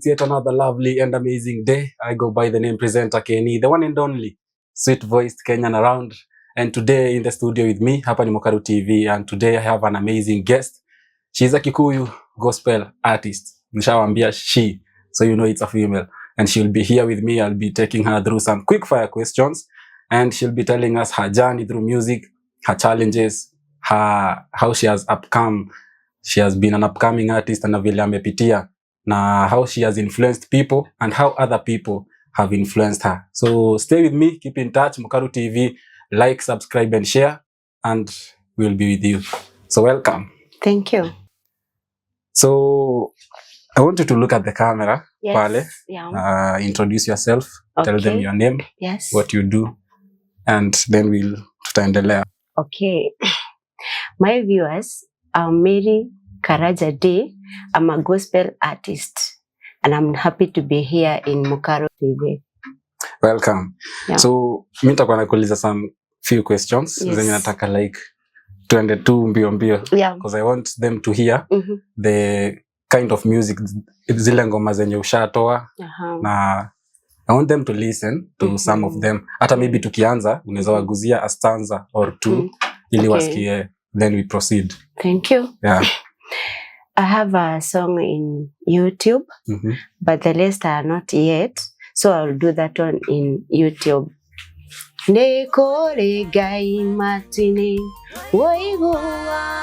it's yet another lovely and amazing day. I go by the name Presenter Kenny, the one and only sweet-voiced Kenyan around. And today in the studio with me, hapa ni Mokaru TV, and today I have an amazing guest. She's a Kikuyu gospel artist. Nishawambia she, so you know it's a female. And she'll be here with me. I'll be taking her through some quick fire questions, and she'll be telling us her journey through music, her challenges, how she has upcome. She has been an upcoming artist and vile amepitia, na how she has influenced people and how other people have influenced her. So stay with me, keep in touch, Mokaru TV, like, subscribe and share, and we'll be with you. So welcome. Thank you. So I want you to look at the camera. Yes. Pale. Yeah. Introduce yourself. Okay. Tell them your name. Yes. What you do, and then we'll tutaendelea. Okay. My viewers, I'm Mary Karaja Day. I'm a gospel artist, and I'm happy to be here in Mokaru TV. Welcome. Yeah. So mimi nitakuwa nakuuliza some few questions. Yes. Zenye nataka like tuende tu mbio mbio. Yeah. Because I want them to hear the kind of music, zile ngoma zenye ushatoa. Na I want them to listen to some of them. Hata maybe tukianza unaweza waguzia a stanza or two ili wasikie, then we proceed. Thank you. Yeah. I have a song in YouTube, but the rest are not yet, so I'll do that one in YouTube. Nekore gai matine woiguaga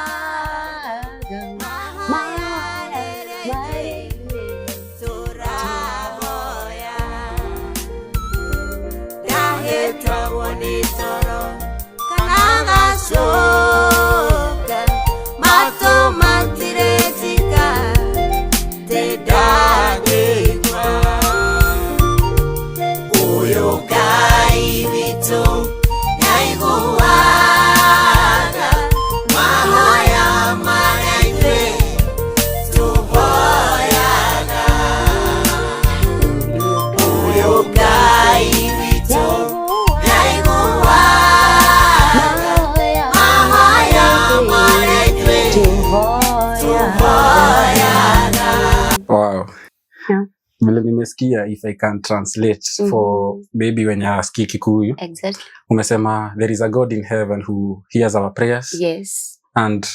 Vile nimesikia, if I can translate for maybe when you ask Kikuyu. Exactly. Umesema there is a God in heaven who hears our prayers. Yes. And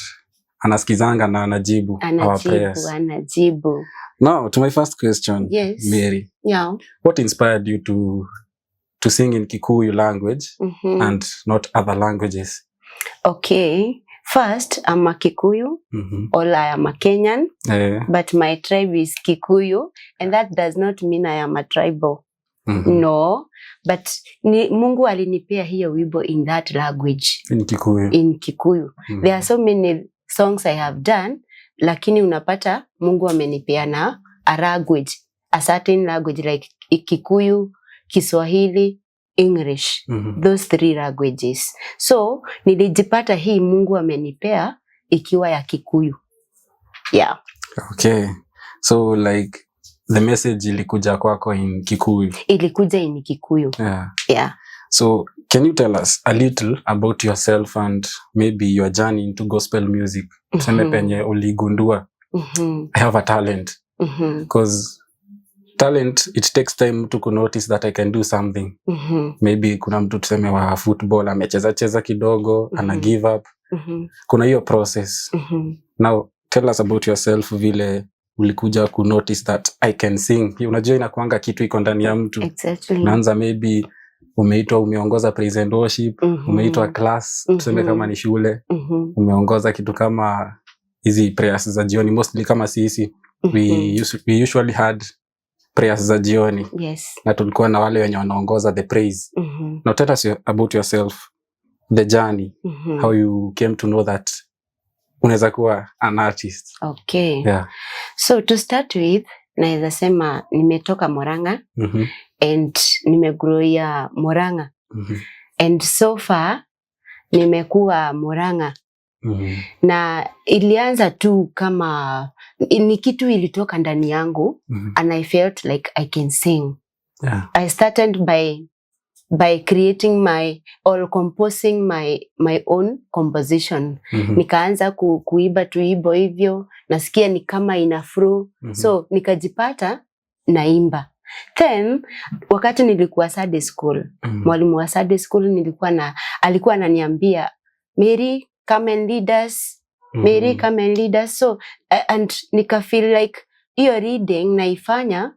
anaskizanga na anajibu our prayers. Anajibu. Now, to my first question, yes. Mary. Yeah. What inspired you to sing in Kikuyu language and not other languages? Okay. First, I'm a Kikuyu, or I am a Kenyan, but my tribe is Kikuyu, and that does not mean I am a tribal. No, but Mungu alinipea hiyo wimbo in that language. In Kikuyu. In Kikuyu. There are so many songs I have done, lakini unapata Mungu amenipea na a language, a certain language like Kikuyu, Kiswahili, English, those three languages. So nilijipata hii Mungu amenipea ikiwa ya Kikuyu. Yeah. Okay. So like the message ilikuja kwako in Kikuyu. Ilikuja in Kikuyu. Yeah. Yeah. So can you tell us a little about yourself and maybe your journey into gospel music? Tuseme penye uligundua I have a talent. Because talent, it takes time to notice that I can do something. Maybe kuna mtu tuseme wa football amecheza kidogo, ana give up. Kuna hiyo process. Now tell us about yourself, vile ulikuja ku notice that I can sing. Unajua inakuanga kitu iko ndani ya mtu. Exactly. Naanza maybe umeongoza praise and worship, umeitwa class, tuseme kama ni shule, umeongoza kitu kama hizi prayers za jioni, mostly kama sisi we usually had prayers za jioni. Yes. Na tulikuwa na wale wenye wanaongoza the praise. Now tell us about yourself, the journey, how you came to know that unaweza kuwa an artist. Okay. Yeah. So to start with, naweza sema nimetoka Murang'a and nimegrowia Murang'a. And so far nimekuwa Murang'a. Na ilianza tu kama ni kitu ilitoka ndani yangu and I felt like I can sing. Yeah. I started by creating composing my own composition. Nikaanza kuiba tu hivyo nasikia ni kama ina flow. So nikajipata naimba. Then wakati nilikuwa Sunday school, mwalimu wa Sunday school alikuwa ananiambia, Mary, come and lead us. Mary, come and lead us. So and nika feel like hiyo reading naifanya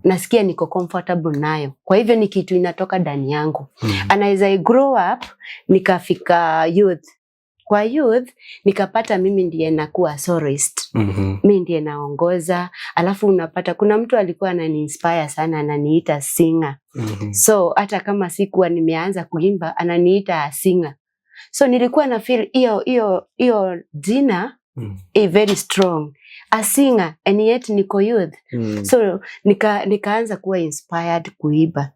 nasikia niko comfortable nayo. Kwa hivyo ni kitu inatoka ndani yangu. And as I grow up, nikafika youth. Kwa youth, nikapata mimi ndiye nakuwa soloist. Mimi ndiye naongoza. Alafu unapata, kuna mtu alikuwa anani-inspire sana, ananiita singer. So, hata kama sikuwa nimeanza kuimba, ananiita singer. So, nilikuwa na feel iyo jina very strong. A singer, and yet niko youth. So, nikaanza kuwa inspired kuimba.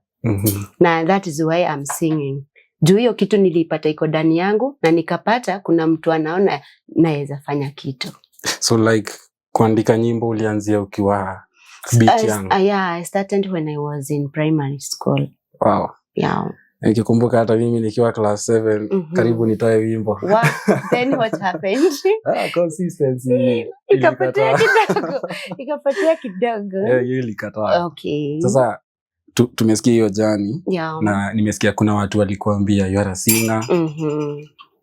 Na that is why I'm singing. Juu hiyo kitu nilipata iko ndani yangu na nikapata kuna mtu anaona naweza fanya kitu. So like kuandika nyimbo ulianzia ukiwa bit young? Yeah, I started when I was in primary school. Wow. Yeah. Nikikumbuka hata mimi nikiwa class 7 karibu nitoe wimbo. Wow. Then what happened? Consistency. Ikapotea kidogo. Yeah, hiyo ilikataa. Okay. Sasa tumesikia hiyo jani. Yeah. Na nimesikia kuna watu walikuambia you are a singer.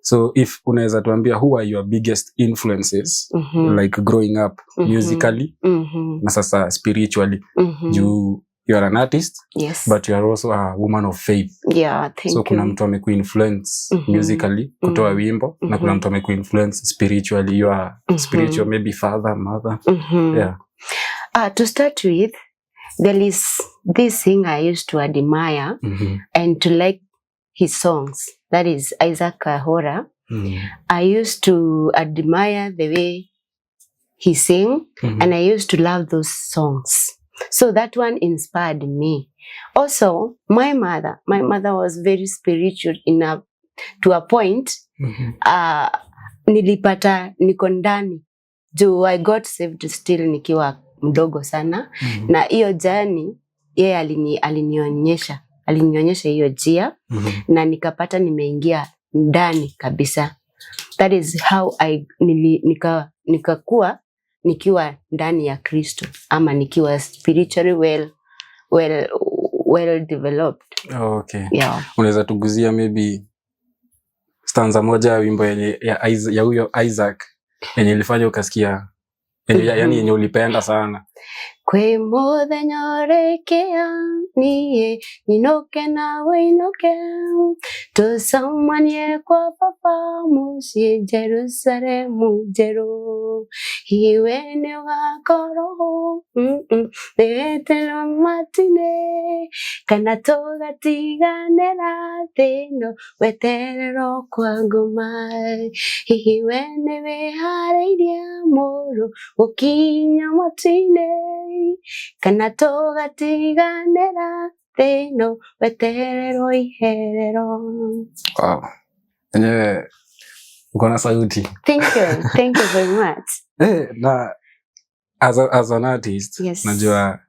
So if unaweza tuambia who are your biggest influences like growing up musically na sasa spiritually. You are an artist, yes, but you are also a woman of faith. Yeah, thank you. So kuna mtu amekuinfluence musically kutoa wimbo na kuna mtu amekuinfluence spiritually. You are spiritual, maybe father, mother. Yeah. To start with, there is this singer I used to admire and to like his songs. That is Isaac Kahora. I used to admire the way he sang and I used to love those songs. So that one inspired me. Also, my mother was very spiritual to a point. Nilipata niko ndani. I got saved still nikiwa mdogo sana. Na hiyo jani yeye alinionyesha hiyo njia na nikapata nimeingia ndani kabisa. That is how nikakuwa nikiwa ndani ya Kristo ama nikiwa spiritually well developed. Okay. Yeah. Unaweza tuguzia maybe stanza moja ya wimbo ya huyo Isaac yenye ilifanya ukasikia yani yenye ulipenda sana? Kwe muthenya urekea niĩ nyinoke nawe inoke tũcemanie kwa baba mũciĩ Jerusalemu njerũ iwe nĩ ũgakorwo nĩweterwo matinĩ kana tũgatiganĩra thĩ ĩno wetererwo kwa ngoma iwe nĩ wĩharĩirie mũrũ gũkinya matinĩ kana tũgatiganĩra thĩ ĩno wetererwo iherero. Wow. Enyewe uko na sauti. Thank you very much. Na as an artist, yes, najua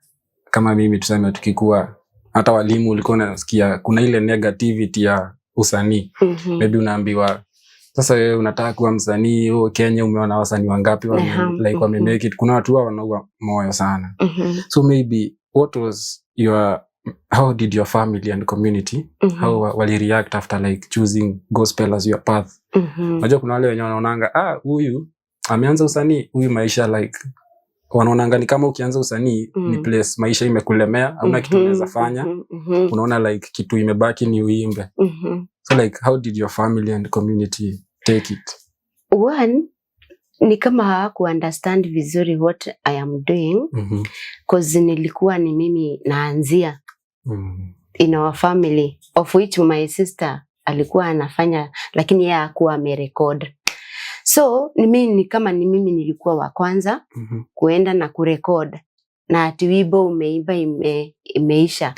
kama mimi tuseme tukikuwa hata walimu ulikuwa unasikia kuna ile negativity ya usanii. Maybe unaambiwa sasa wewe unataka kuwa msanii, Kenya umeona wasanii wangapi wame make it. Kuna watu wanaua moyo sana. So maybe how did your family and community how wali react after like choosing gospel as your path? Unajua kuna wale wenye wanaonanga huyu ameanza usanii, huyu maisha like wanaonanga ni kama ukianza usanii ni place maisha imekulemea, hauna kitu unaweza fanya. Unaona like kitu imebaki ni uimbe. So like how did your family and community take it? One, ni kama hawaku understand vizuri what I am doing cause nilikuwa ni mimi naanzia in our family, of which my sister alikuwa anafanya lakini yeye hakuwa amerecord. So ni kama ni mimi nilikuwa wa kwanza kuenda na kurecord na ati wimbo umeimba imeisha.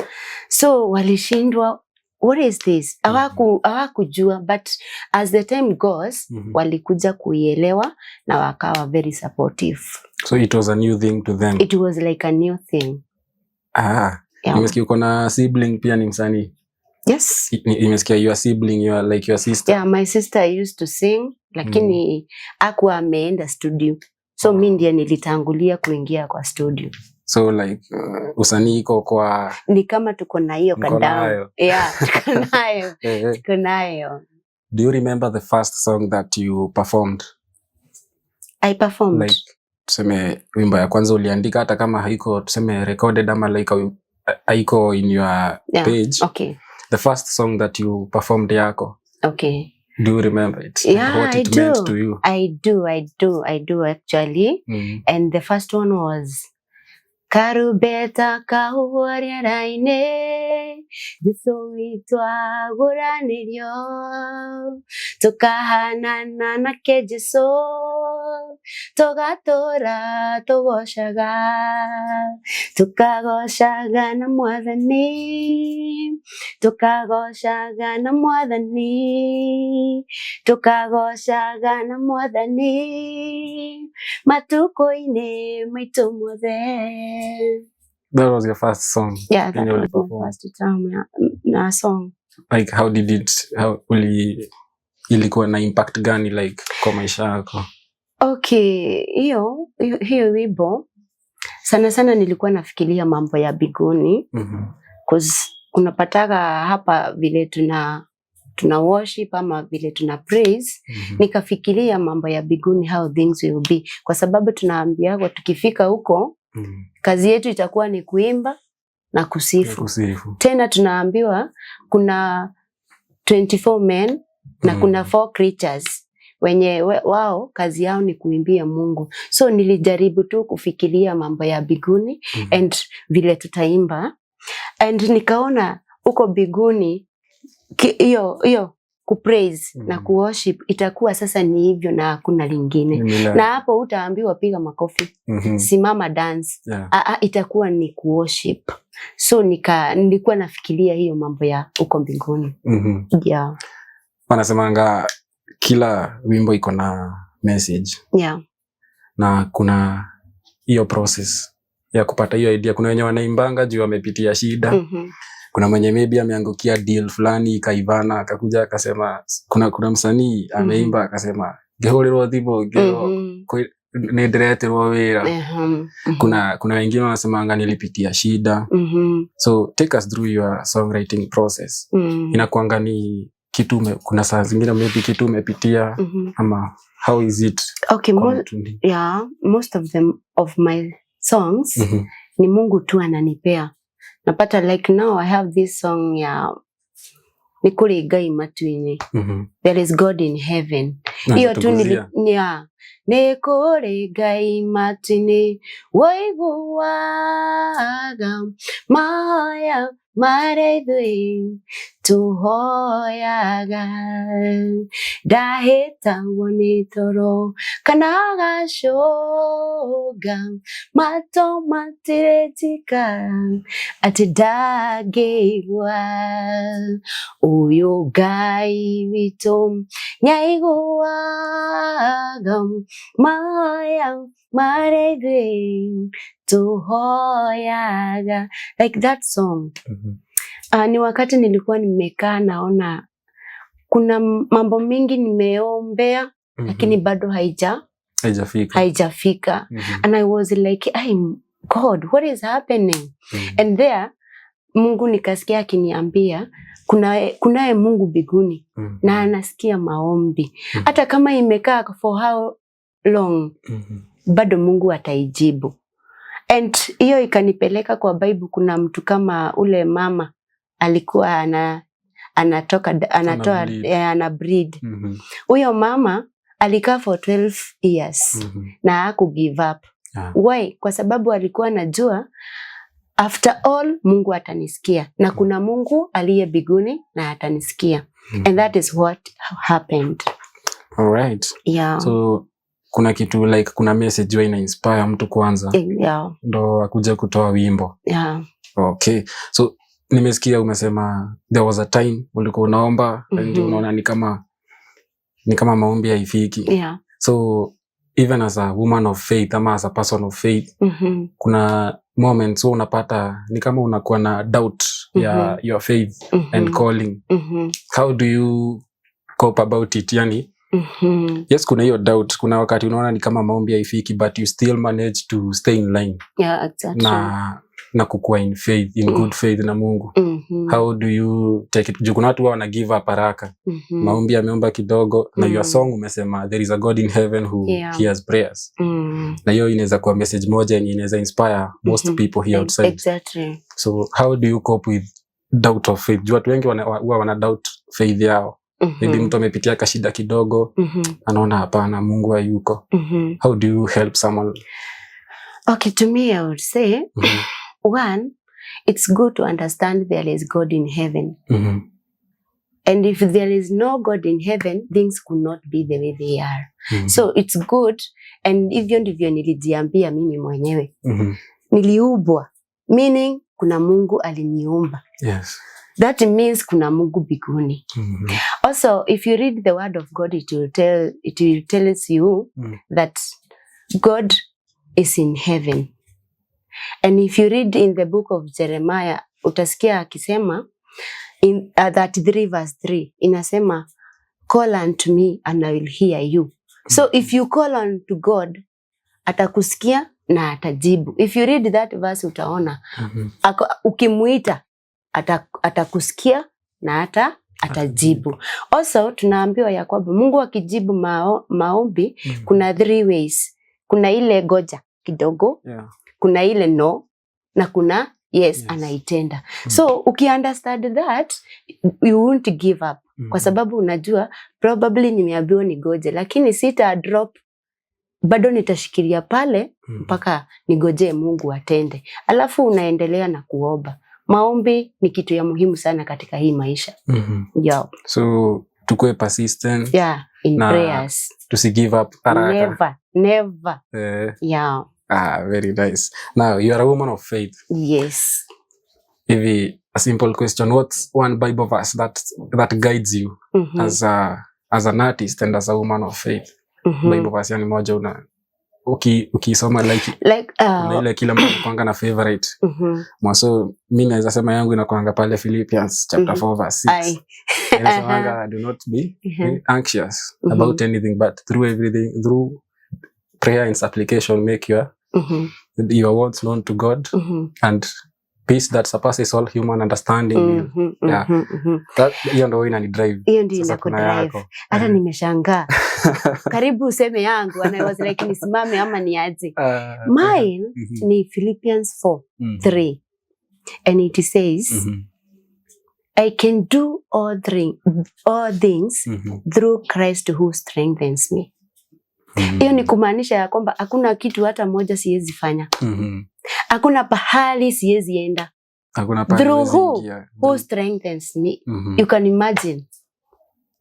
So walishindwa, what is this? Hawakujua, but as the time goes, walikuja kuielewa na wakawa very supportive. So it was a new thing to them? It was like a new thing. Yeah. Nimesikia uko na sibling pia ni msanii? Yes. Nimesikia your sibling, you are like your sister? Yeah, my sister used to sing, lakini hakuwa ameenda studio. So mimi ndiye nilitangulia kuingia kwa studio. So like usanii iko kwa ni kama tuko na hiyo kadam. Yeah, tuko nayo. Tuko nayo. Do you remember the first song that you performed? I performed. Like tuseme wimbo ya kwanza uliandika hata kama haiko tuseme recorded ama like haiko in your page. Okay. The first song that you performed yako. Okay. Do you remember it? Yeah, what it meant to you? I do actually. And the first one was Karubeta kahuaria raine Jisowitwa guraniryo Tukahanana na kejiso Togatora togoshaga Tukagoshaga na mwathani Tukagoshaga na mwathani Tukagoshaga na mwathani Matuko-ine maitu mothe. That was your first song? Yeah, that was my first time na song. Like how did it, ilikuwa na impact gani like kwa maisha yako? Okay, hiyo wimbo sana sana nilikuwa nafikiria mambo ya biguni. Cause unapataga hapa vile tuna worship ama vile tuna praise, nikafikiria mambo ya biguni, how things will be, kwa sababu tunaambiwa tukifika huko kazi yetu itakuwa ni kuimba na kusifu. Tena tunaambiwa kuna 24 men na kuna 4 creatures wenye wao kazi yao ni kuimbia Mungu. So nilijaribu tu kufikiria mambo ya biguni and vile tutaimba, and nikaona huko biguni hiyo kupraise na kuworship itakuwa sasa ni hivyo na hakuna lingine. Na hapo utaambiwa piga makofi, simama dance. Itakuwa ni kuworship. So nilikuwa nafikiria hiyo mambo ya uko mbinguni. Yeah. Wanasemanga kila wimbo iko na message. Yeah. Na kuna hiyo process ya kupata hiyo idea. Kuna wenye wanaimbanga juu wamepitia shida. Kuna mwenye maybe ameangukia deal fulani ikaivana akakuja akasema kuna msanii ameimba akasema gehorerwo thibo gero nidireterwo wira. Kuna wengine wanasema nilipitia shida. So take us through your songwriting process. Inakuanga ni kitu kuna saa zingine maybe kitu umepitia ama how is it? Okay, most of my songs ni Mungu tu ananipea. Napata like now I have this song ya Nikuri Ngai matu-ini. There is God in heaven. Hiyo tu Nikuri Ngai matu-ini woiguaga maya mareithui tuhoyaga ndahĩtagwo nĩ toro kana gacoga mato matiretika atĩ ndangĩigua ũyũ Ngai witũ nĩaiguaga maya mareithui tuhoyaga. Like that song. Ni wakati nilikuwa nimekaa naona kuna mambo mingi nimeombea lakini bado haijafika. And I was like, God, what is happening? And there Mungu nikasikia akiniambia kunaye Mungu biguni na anasikia maombi. Hata kama imekaa for how long, bado Mungu ataijibu. And hiyo ikanipeleka kwa Bible. Kuna mtu kama ule mama alikuwa ana breed. Huyo mama alikaa for 12 years na haku give up. Why? Kwa sababu alikuwa anajua after all Mungu atanisikia na kuna Mungu aliye biguni na atanisikia. And that is what happened. All right. Yeah. So kuna kitu like kuna message wa ina inspire mtu kwanza. Yeah. Ndo akuja kutoa wimbo. Yeah. Okay. So nimesikia umesema there was a time ulikuwa unaomba ndio unaona ni kama maombi haifiki. Yeah. So even as a woman of faith ama as a person of faith, kuna moments so unapata ni kama unakuwa na doubt ya your faith and calling. How do you cope about it? Yani Yes, kuna hiyo doubt. Kuna wakati unaona ni kama maombi haifiki, but you still manage to stay in line. Yeah, exactly. Na kukua in faith, in good faith na Mungu. How do you take it? Kuna watu wana give up haraka. Maombi ameomba kidogo na your song umesema there is a God in heaven who hears prayers. Na hiyo inaweza kuwa message moja yenye inaweza inspire most people here outside. Exactly. So how do you cope with doubt of faith? Watu wengi wana doubt faith yao. Maybe mtu amepitia kashida kidogo, anaona hapana, Mungu hayuko. How do you help someone? Okay, to me I would say, one, it's good to understand there is God in heaven. And if there is no God in heaven, things could not be the way they are. So it's good, and hivyo ndivyo nilijiambia mimi mwenyewe. Niliubwa, meaning kuna Mungu aliniumba. Yes. That means kuna Mungu biguni. Also, if you read the word of God, it will tell you that God is in heaven. And if you read in the book of Jeremiah, utasikia akisema in 33 verse 3, inasema, call unto me and I will hear you. So if you call unto God, atakusikia na atajibu. If you read that verse, utaona ukimuita atakusikia na atajibu. Also, tunaambiwa ya kwamba Mungu akijibu maombi, kuna 3 ways. Kuna ile goja kidogo, kuna ile no, na kuna yes. Anaitenda. So ukiunderstand that, you won't give up. Kwa sababu unajua probably nimeambiwa ni goje, lakini sita drop, bado nitashikilia pale mpaka nigoje Mungu atende. Alafu unaendelea na kuomba. Maombi ni kitu ya muhimu sana katika hii maisha. Yeah. So tukue persistent. Yeah, in prayers. Tusi give up haraka. Never. Yeah. Very nice. Now, you are a woman of faith. Yes. Maybe a simple question. What's one Bible verse that guides you as an artist and as a woman of faith? Bible verse yani moja ukisoma like ile kila mtu kwanga na favorite. Mwaso mimi naweza sema yangu inakuanga pale Philippians chapter 4 verse 6. Inasema do not be anxious about anything, but through prayer and supplication make your words known to God, and peace that surpasses all human understanding. Hiyo ndio inanidrive. Hiyo ndio inakudrive. Hata nimeshangaa. Karibu useme yangu, and I was like nisimame ama niaje. Mine ni Philippians 4:3. And it says, I can do all things through Christ who strengthens me. Hiyo ni kumaanisha ya kwamba hakuna kitu hata moja siwezi fanya. Hakuna pahali siwezi enda. Hakuna pahali through who strengthens me. You can imagine.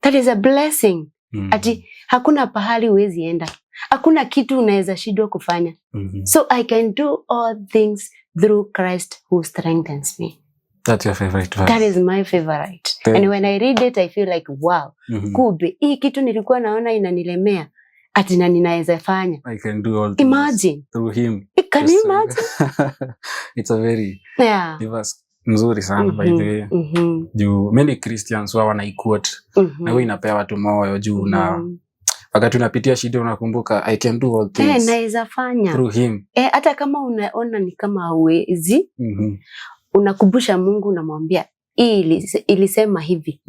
That is a blessing. Ati hakuna pahali huwezi enda. Hakuna kitu unaweza shindwa kufanya. So I can do all things through Christ who strengthens me. That's your favorite verse. That is my favorite. And when I read it, I feel like, wow, kumbe hii kitu nilikuwa naona inanilemea, ati na ninaweza fanya. I can do all things. Imagine. Through him. Can you imagine? It's a very verse mzuri sana by the way. Juu many Christians wao wanaiquote. Na wewe inapea watu moyo juu na wakati unapitia shida unakumbuka I can do all things. Naweza fanya. Through him. Hata kama unaona ni kama hauwezi. Unakumbusha Mungu, unamwambia ilisema hivi.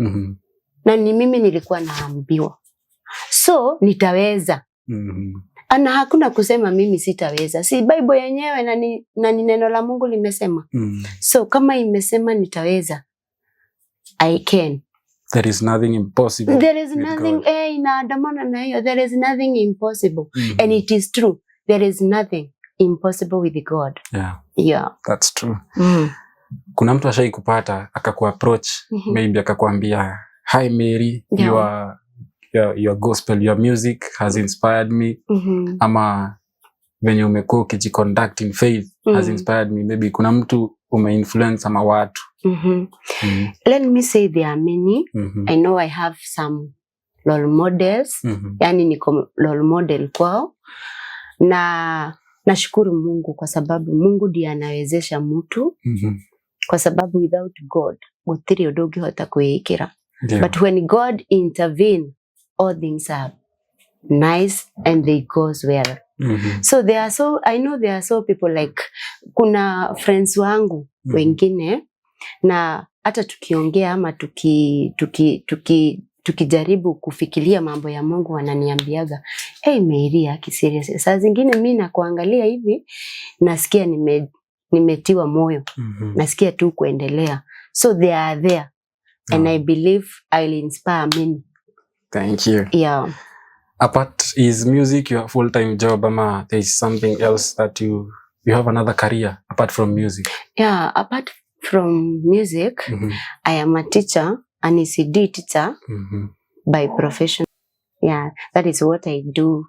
Na ni mimi nilikuwa naambiwa. So nitaweza. Ana hakuna kusema mimi sitaweza. Si Bible yenyewe na ni neno la Mungu limesema. So kama imesema nitaweza, I can. There is nothing impossible. There is nothing inaandamana na hiyo. There is nothing impossible. And it is true. There is nothing impossible with God. Yeah. That's true. Kuna mtu ashai kupata akakuapproach, maybe akakwambia, hi Mary, your gospel, your music has inspired me. Ama venye umekuwa ukijiconduct in faith has inspired me. Maybe kuna mtu umeinfluence ama watu. Let me say there are many. I know I have some role models. Yani niko role model kwao. Na nashukuru Mungu kwa sababu Mungu ndiye anawezesha mtu. Kwa sababu without God, gutiri undu ungihota kwikira. But when God intervene all things are nice and they goes well. So I know there are so people like, kuna friends wangu wengine, na hata tukiongea ama tukijaribu kufikiria mambo ya Mungu, wananiambiaga, hey Mary, aki serious. Saa zingine mimi nakuangalia hivi nasikia nimetiwa moyo. Nasikia tu kuendelea. So they are there. And I believe I'll inspire many. Thank you. Yeah. Apart, is music your full-time job, ama there is something else that you have another career apart from music? Yeah, apart from music, I am a teacher, an ECD teacher by profession. Yeah, that is what I do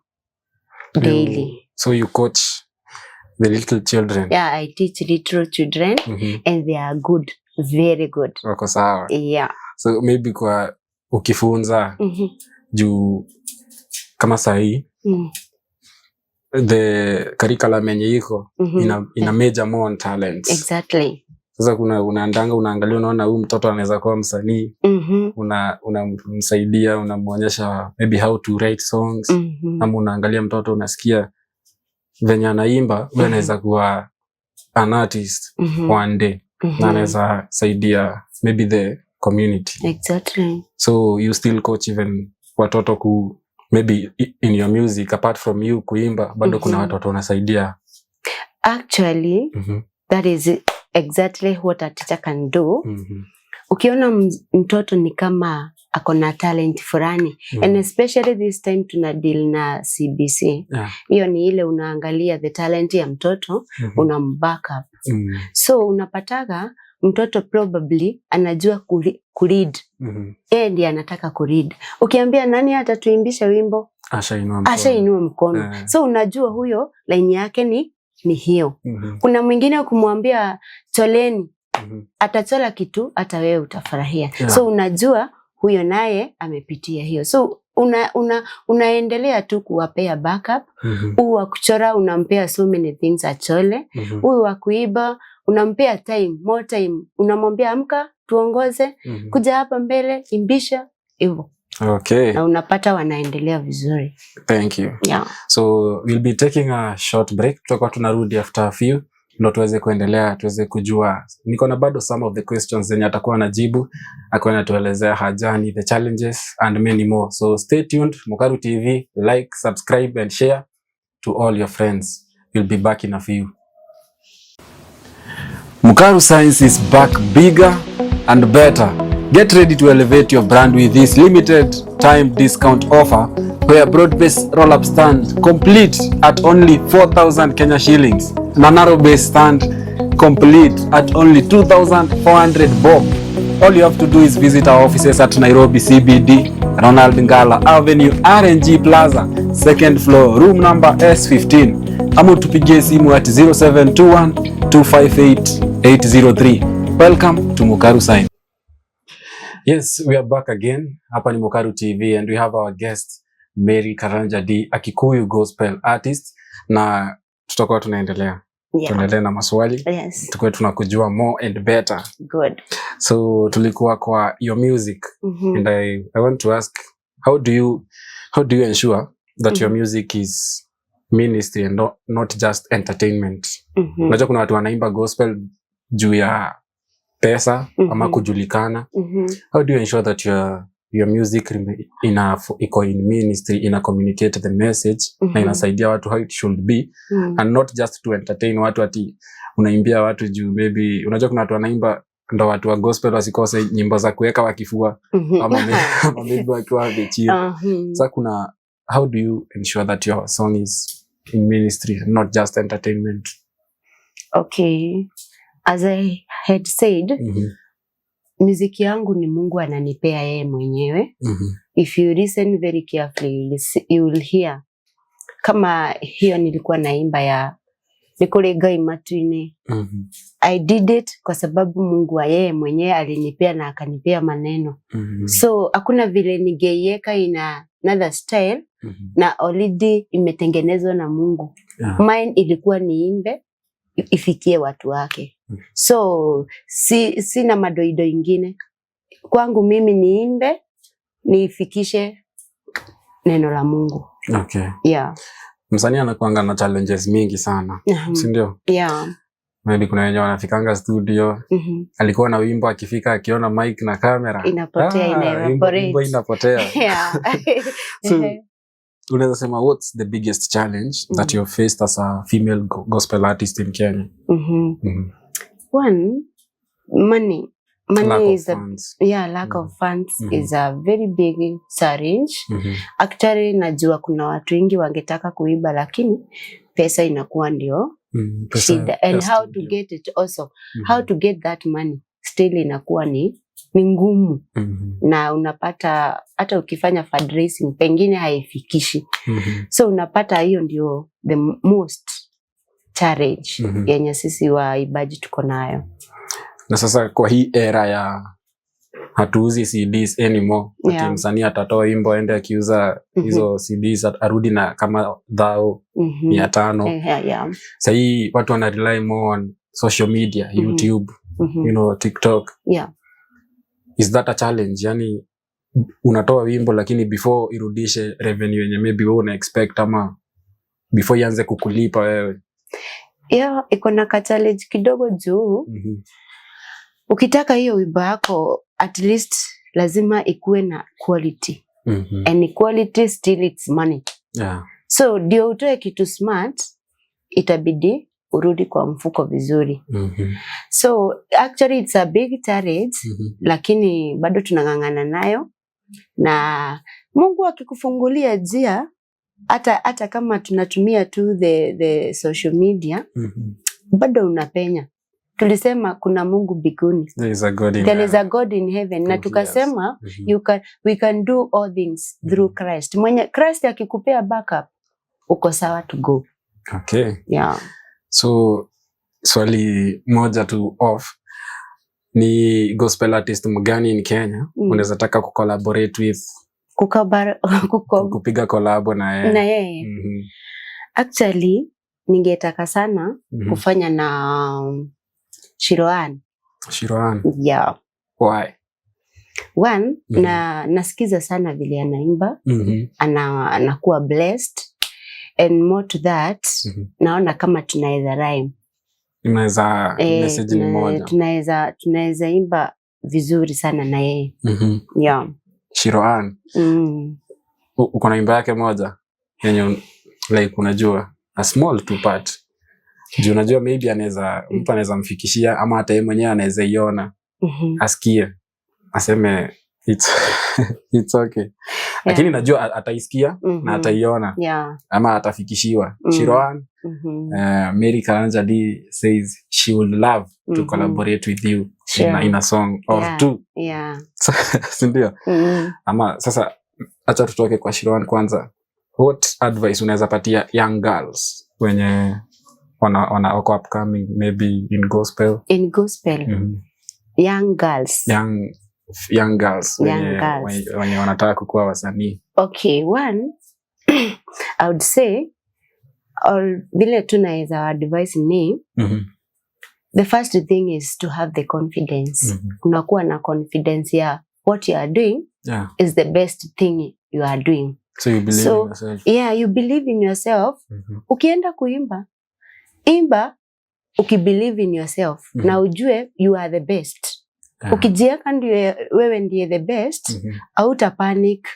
daily. So you coach the little children? Yeah, I teach little children and they are good, very good. Wako sawa? Yeah. So maybe kwa ukifunza juu kama sahi the curriculum yenye iko ina major more on talents. Exactly. Sasa unaangalia unaona huyu mtoto anaweza kuwa msanii, unamsaidia, unamuonyesha maybe how to write songs, ama unaangalia mtoto unasikia venye anaimba, huyu anaweza kuwa an artist one day, na anaweza saidia maybe the community. Exactly. So you still coach even watoto maybe in your music, apart from you kuimba, bado kuna watoto unasaidia? Actually, that is exactly what a teacher can do. Ukiona mtoto ni kama akona talent fulani, and especially this time tuna deal na CBC. Hiyo ni ile unaangalia the talent ya mtoto, unamback up. So unapataga mtoto probably anajua kuread. Ndiye anataka kuread. Ukiambia nani atatuimbisha wimbo, ashainua mkono. So unajua huyo line yake ni hiyo. Kuna mwingine ukimwambia choleni, atachola kitu hata wewe utafurahia. So unajua huyo naye amepitia hiyo. So unaendelea tu kuwapea backup. Huyu wa kuchora unampea so many things achole. Huyu wa kuiba unampea time, more time. Unamwambia amka, tuongoze, kuja hapa mbele, imbisha, hivyo. Okay. Na unapata wanaendelea vizuri. Thank you. Yeah. So we'll be taking a short break. Tutakuwa tunarudi after a few, ndio tuweze kuendelea, tuweze kujua. Niko na bado some of the questions zenye atakuwa anajibu, akawa anatuelezea hajani, the challenges and many more. So stay tuned. Mukaru TV, like, subscribe and share to all your friends. We'll be back in a few. Mukaru Science is back bigger and better. Get ready to elevate your brand with this limited time discount offer, where broad-based roll-up stand complete at only 4,000 Kenya shillings. Na narrow-based stand complete at only 2,400 bob. All you have to do is visit our offices at Nairobi CBD, Ronald Ngala Avenue, RNG Plaza, second floor, room number S15. Ama tupigie simu at 0721 258 803. Welcome to Mukaru Science. Yes, we are back again. Hapa ni Mukaru TV and we have our guest Mary Karanja D, a Kikuyu gospel artist, na tutakuwa tunaendelea. Tuendelee na maswali. Yes. Tukue tunakujua more and better. Good. So tulikuwa kwa your music and I want to ask, how do you ensure that your music is ministry and not just entertainment? Unajua kuna watu wanaimba gospel juu ya pesa ama kujulikana. How do you ensure that your music iko in ministry, ina communicate the message na inasaidia watu how it should be and not just to entertain watu, ati unaimbia watu juu maybe unajua kuna watu wanaimba ndo watu wa gospel wasikose nyimbo za kuweka wakifua ama maybe wakiwa wamechia. Sasa kuna, how do you ensure that your song is in ministry and not just entertainment? Okay, as I had said, muziki yangu ni Mungu ananipea yeye mwenyewe. If you listen very carefully, you will hear. Kama hiyo nilikuwa naimba ya Nikolega Imatuine. I did it kwa sababu Mungu wa yeye mwenyewe alinipea na akanipea maneno. So hakuna vile ningeiweka ina another style na already imetengenezwa na Mungu. Mine ilikuwa niimbe ifikie watu wake. So sina madoido ingine. Kwangu mimi niimbe niifikishe neno la Mungu. Okay. Yeah. Msanii anakuanga na challenges mingi sana. Si ndio? Yeah. Maybe kuna wenye wanafikanga studio. Alikuwa na wimbo akifika akiona mic na camera. Inapotea, ina-evaporate. Wimbo inapotea. Yeah. So, unaweza sema what's the biggest challenge that you faced as a female gospel artist in Kenya? One, money. Money is lack of funds is a very big challenge. Actually, najua kuna watu wengi wangetaka kuiba lakini pesa inakuwa ndio shida. And how to get it also. How to get that money still inakuwa ni ngumu. Na unapata hata ukifanya fundraising pengine haifikishi. So unapata hiyo ndio the most challenge yenye sisi waibaji tuko nayo. Na sasa kwa hii era ya hatuuzi CDs anymore. Ati msanii atatoa wimbo aende akiuza hizo CDs arudi na kama 500. Sasa hii watu wana rely more on social media, YouTube, you know, TikTok. Is that a challenge? Yani unatoa wimbo lakini before irudishe revenue yenye maybe wewe una expect ama before ianze kukulipa wewe. Iko na ka challenge kidogo juu. Ukitaka hiyo wimbo yako at least lazima ikuwe na quality. And quality still it's money. So ndio utoe kitu smart itabidi urudi kwa mfuko vizuri. So actually it's a big challenge lakini bado tunangangana nayo, na Mungu akikufungulia njia hata kama tunatumia tu the social media bado unapenya. Tulisema kuna Mungu mbinguni. There is a God in heaven. Na tukasema we can do all things through Christ. Mwenye Christ akikupea backup uko sawa to go. Okay. So swali moja tu off, ni gospel artist mgani in Kenya unaweza taka kucollaborate with? Kupiga collab na yeye. Actually ningetaka sana kufanya na Shiroan. Why? One, nasikiza sana vile anaimba. Anakuwa blessed. And more to that, naona kama tunaweza rhyme. Tunaweza message ni moja. Tunaweza imba vizuri sana na yeye. Shiroan. Uko na imba yake moja yenye like unajua a small two part. Juu unajua maybe mtu anaweza mfikishia ama hata yeye mwenyewe anaweza iona. Asikie. Aseme it's okay. Lakini najua ataisikia na ataiona. Ama atafikishiwa. Shiroan, Mary Karanja D says she would love to collaborate with you in a song or two. Sindio? Ama sasa acha tutoke kwa Shiroan kwanza. What advice unaweza patia young girls wenye wako upcoming maybe in gospel? In gospel. Young girls. Young girls wenye wanataka kukuwa wasanii. Okay, one I would say or vile tunaweza advise ni the first thing is to have the confidence. Unakuwa na confidence ya what you are doing is the best thing you are doing. So you believe in yourself. You believe in yourself. Ukienda kuimba, imba ukibelieve in yourself na ujue you are the best. Ukijieka ndio wewe ndiye the best, hauta panic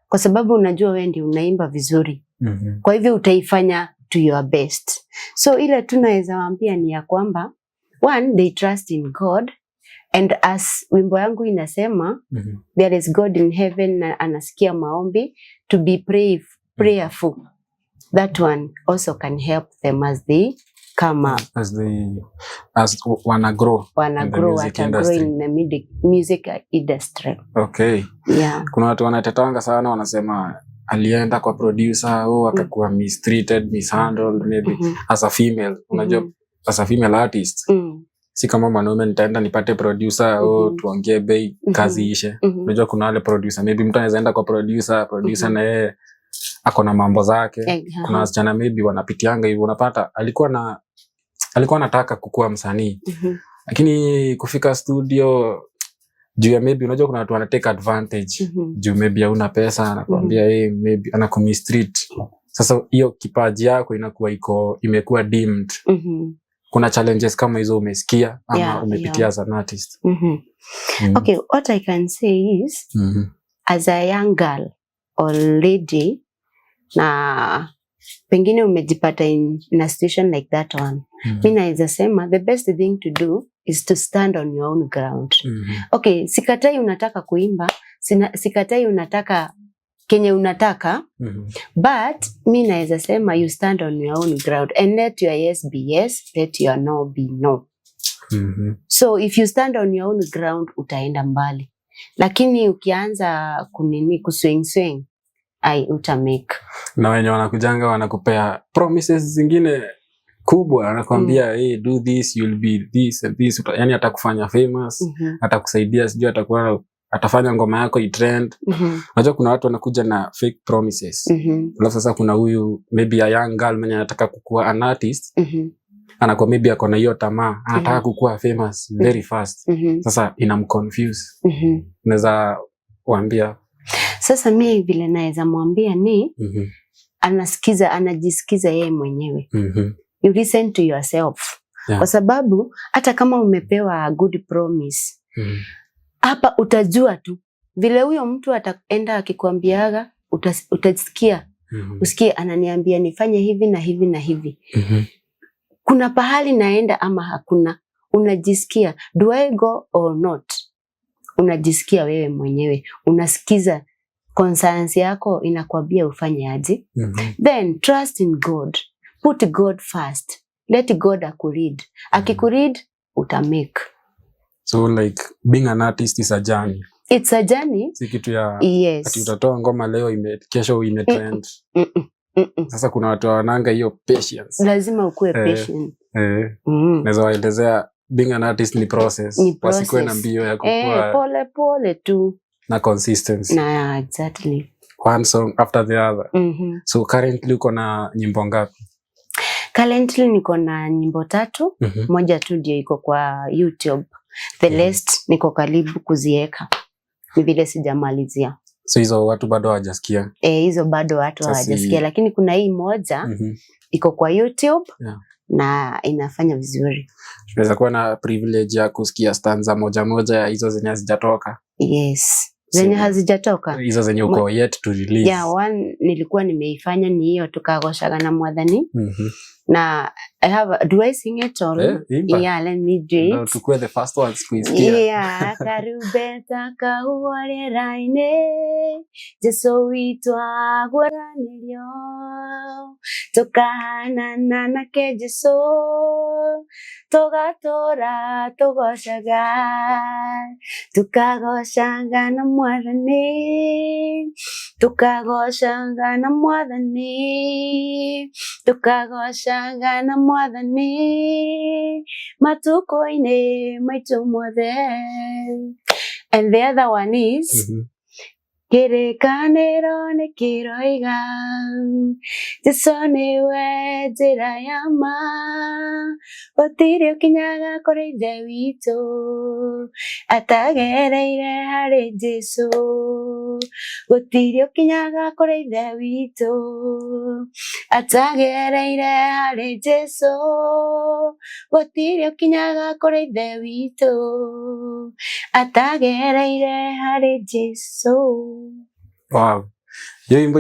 kwa sababu unajua wewe ndio unaimba vizuri. Kwa hivyo utaifanya to your best. So ile tunaweza waambia ni ya kwamba one, they trust in God, and as wimbo yangu inasema there is God in heaven na anasikia maombi, to be prayerful. That one also can help them as they come up. As wanna grow in the music industry. Okay. Kuna watu wanatetanga sana wanasema alienda kwa producer akakuwa mistreated, mishandled maybe as a female. Unajua as a female artist si kama mwanaume nitaenda nipate producer tuongee bei kazi ishe. Unajua kuna wale producer maybe mtu anaweza enda kwa producer na yeye ako na mambo zake. Kuna wasichana maybe wanapitianga hivyo, unapata alikuwa anataka kukua msanii lakini kufika studio juu ya maybe unajua kuna watu wana take advantage juu maybe hauna pesa anakuambia maybe anakumistreat. Sasa hiyo kipaji yako inakuwa imekuwa dimmed. Kuna challenges kama hizo umesikia ama umepitia as an artist? Okay, what I can say is as a young girl or lady na pengine umejipata in a situation like that one, mimi naweza sema the best thing to do is to stand on your own ground. Okay, sikatai unataka kuimba, sikatai unataka kenye unataka, but mimi naweza sema you stand on your own ground and let your yes be yes, let your no be no. So if you stand on your own ground utaenda mbali, lakini ukianza kuswing utamake. Na wenye wanakujanga wanakupea promises zingine kubwa, anakuambia hey, do this, you'll be this and this, yani atakufanya famous, atakusaidia, sijui atafanya ngoma yako itrend. Unajua kuna watu wanakuja na fake promises. Alafu sasa kuna huyu maybe a young girl mwenye anataka kukua an artist, anakuwa maybe ako na hiyo tamaa, anataka kukua famous very fast. Sasa inamconfuse. Unaweza kuambia sasa mimi vile naweza mwambia ni anajisikiza yeye mwenyewe. You listen to yourself. Kwa sababu hata kama umepewa a good promise, hapa utajua tu. Vile huyo mtu ataenda akikwambiaga, utasikia. Usikie ananiambia nifanye hivi na hivi na hivi. Kuna pahali naenda ama hakuna. Unajisikia, do I go or not? Unajisikia wewe mwenyewe. Unasikiza conscience yako inakwambia ufanye aje. Then trust in God. Put God first. Let God akuread. Akikuread utamake. So like being an artist is a journey. It's a journey. Si kitu ya yes. Ati utatoa ngoma leo kesho imetrend. Sasa kuna watu wananga hiyo patience. Lazima ukue patient. Naweza waelezea being an artist ni process. Wasikuwe na mbio ya kukua. Pole pole tu. Na consistency. Na exactly. One song after the other. So currently uko na nyimbo ngapi? Currently niko na nyimbo 3. Moja tu ndio iko kwa YouTube. The rest niko karibu kuzieka. Ni vile sijamalizia. So hizo watu bado hawajasikia? Hizo bado watu hawajasikia, lakini kuna hii moja iko kwa YouTube na inafanya vizuri. Tunaweza kuwa na privilege ya kusikia stanza moja moja ya hizo zenye hazijatoka? Yes. Zenye hazijatoka. Hizo zenye uko yet to release. Yeah, one nilikuwa nimeifanya ni hiyo tukagoshaga na Mwathani. Na do I sing it all? Yeah, let me do it. No, tukue the first one kuisikia. Yeah, karubeta kauore raine, Jesu witwa guranilio, tukahanana nake Jesu, tugatora tugoshaga, tukagoshaga na Mwathani, tukagoshaga na Mwathani, tukagoshaga na Mwathani, matuko-ine maitu mothe. And the other one is kirikaniro ni kiroiga, Jesu niwe njira ya ma, gutiri ukinyaga kuri ithe witu atagereire hari Jesu, gutiri ukinyaga kuri ithe witu atagereire hari Jesu, gutiri ukinyaga kuri ithe witu atagereire hari Jesu. Wow. Hiyo wimbo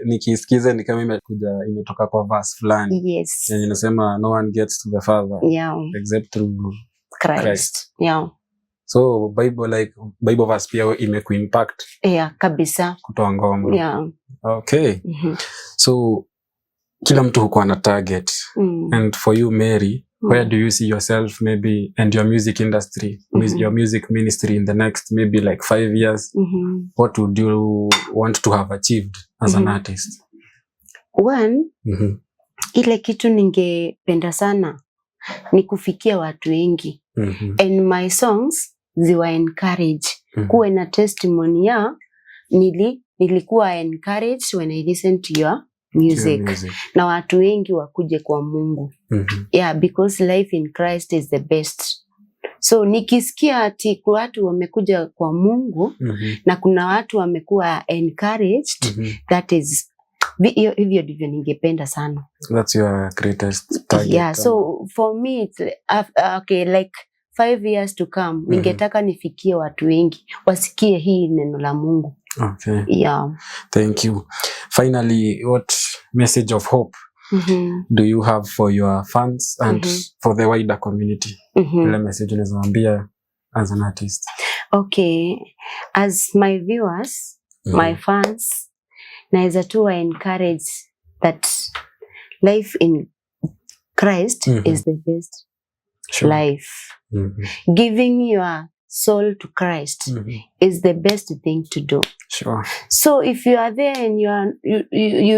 nikisikiza ni kama imetoka kwa verse fulani. Yes. Yenye inasema no one gets to the Father except through Christ. Yeah. So Bible verse pia imekuimpact? Yeah, kabisa. Kutoa ngoma. Yeah. Okay. So kila mtu huko ana target. And for you Mary, where do you see yourself maybe and your music industry, your music ministry in the next maybe like 5 years? What would you want to have achieved as an artist? One, ile kitu ningependa sana ni kufikia watu wengi. And my songs ziwa encourage. Kuwe na testimony ya nilikuwa encouraged when I listened to your music. Na watu wengi wakuje kwa Mungu. Yeah, because life in Christ is the best. So nikisikia ati kwa watu wamekuja kwa Mungu na kuna watu wamekuwa encouraged, that is hivyo ndivyo ningependa sana. That's your greatest target. Yeah, so for me it's okay, like 5 years to come, ningetaka nifikie watu wengi wasikie hii neno la Mungu. Okay. Yeah. Thank you. Finally, what message of hope do you have for your fans and for the wider community? Ile message unazoambia as an artist. Okay, as my viewers, my fans, naweza tu encourage that life in Christ is the best life. Giving your soul to Christ is the best thing to do. Sure. So if you are there and you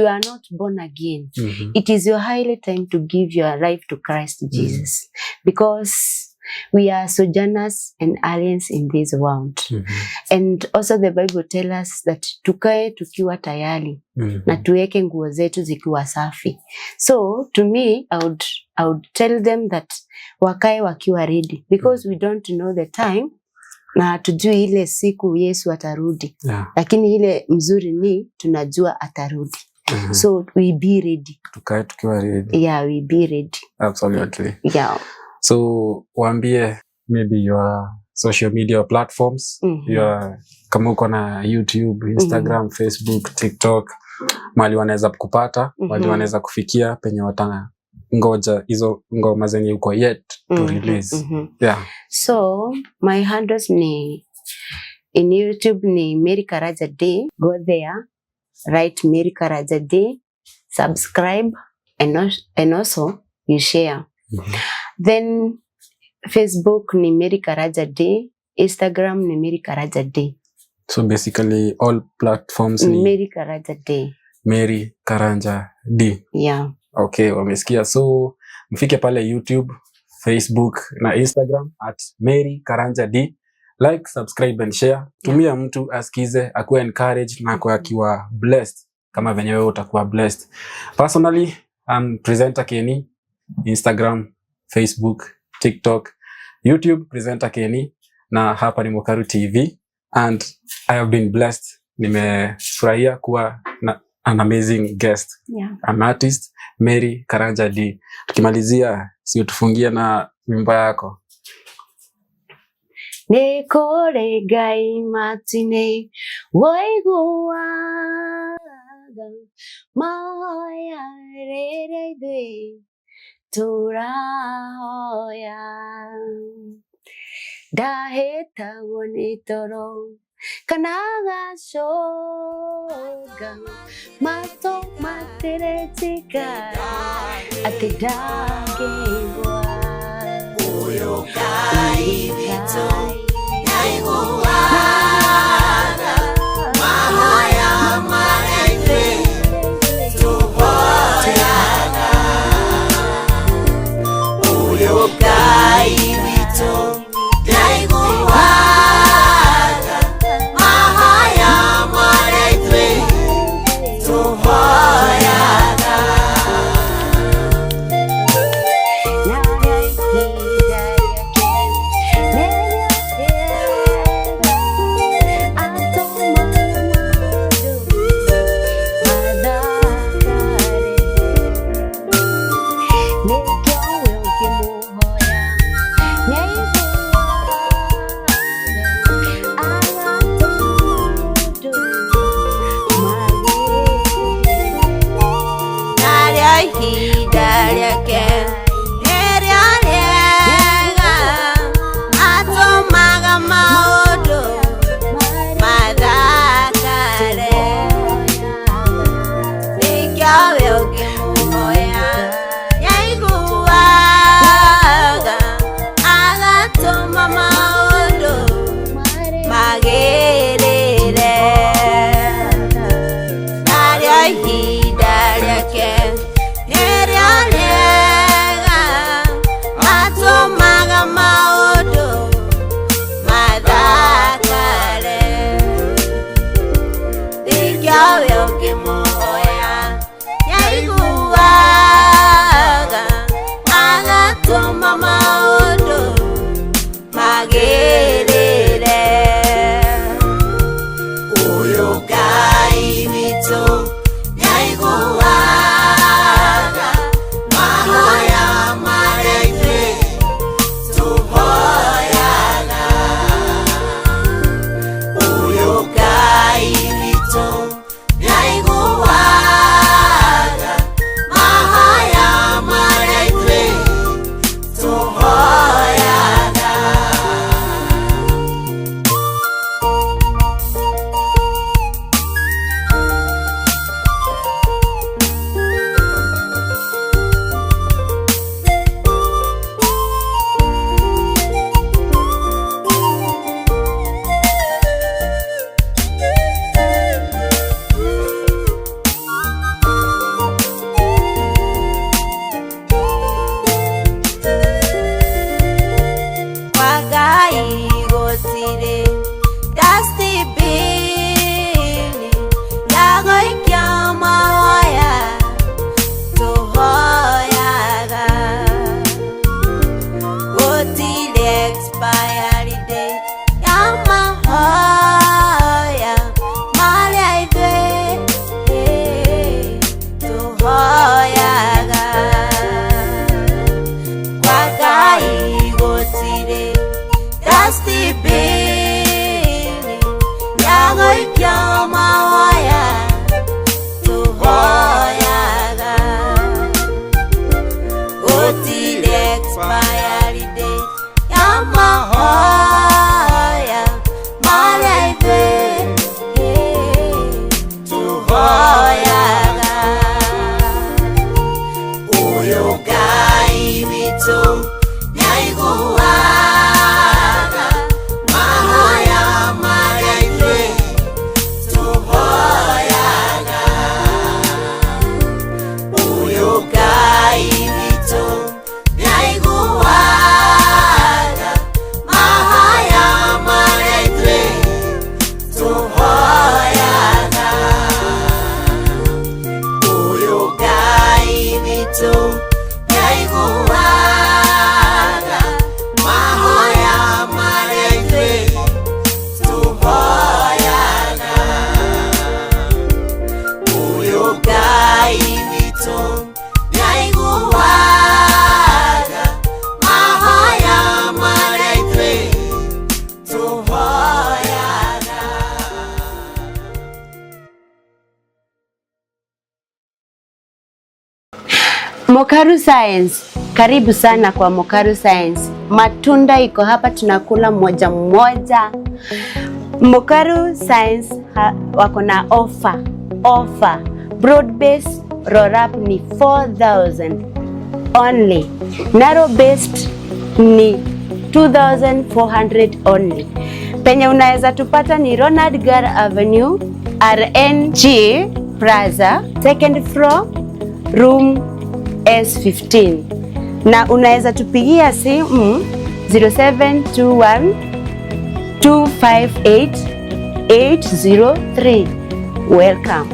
are not born again, it is your highly time to give your life to Christ Jesus, because we are sojourners and aliens in this world. And also the Bible tells us that tukae tukiwa tayari na tuweke nguo zetu zikiwa safi. So to me, I would tell them that wakae wakiwa ready, because we don't know the time na tujui ile siku Yesu atarudi. Lakini ile mzuri ni tunajua atarudi. So we be ready. Tukae tukiwa ready. Yeah, we be ready. Absolutely. Yeah. So waambie maybe your social media platforms, your kama uko na YouTube, Instagram, Facebook, TikTok, mali wanaweza kupata, mali wanaweza kufikia penye watanga ngoja hizo ngoma zenye uko yet to release. Yeah. So my handles ni in YouTube ni Mary Karaja Day. Go there, write Mary Karaja Day, subscribe, and also you share. Then Facebook ni Mary Karaja Day, Instagram ni Mary Karaja Day. So basically all platforms ni Mary Karaja Day. Mary Karanja Day. Yeah. Okay, wamesikia. So mfike pale YouTube, Facebook na Instagram at Mary Karanja Day. Like, subscribe and share. Tumia mtu asikize, akuwe encouraged na akuwe akiwa blessed kama venye wewe utakuwa blessed. Personally, I'm presenter Kenny, Instagram, Facebook, TikTok, YouTube, presenter Kenny, na hapa ni Mokaru TV, and I have been blessed. Nimefurahia kuwa na an amazing guest, an artist, Mary Karanja Day. Tukimalizia, si utufungie na wimbo yako. Nekore gai matine waiguaga maya rere turahoya daheta bonitoro kanaga shoga mato materetika atidagegwa uyo kai vito yaiguaga mahaya marete tuhoyaga uyo kai vito yaiguaga mahaya marete tuhoyaga Mokaru Science, karibu sana kwa Mokaru Science. Matunda iko hapa, tunakula mmoja mmoja. Mokaru Science wako na offer. Broad base roll up ni 4,000 only. Narrow based ni 2,400 only. Penye unaweza tupata ni Ronald Gar Avenue, RNG Plaza, second floor, room S15. Na unaweza tupigia simu 0721 258 803. Welcome.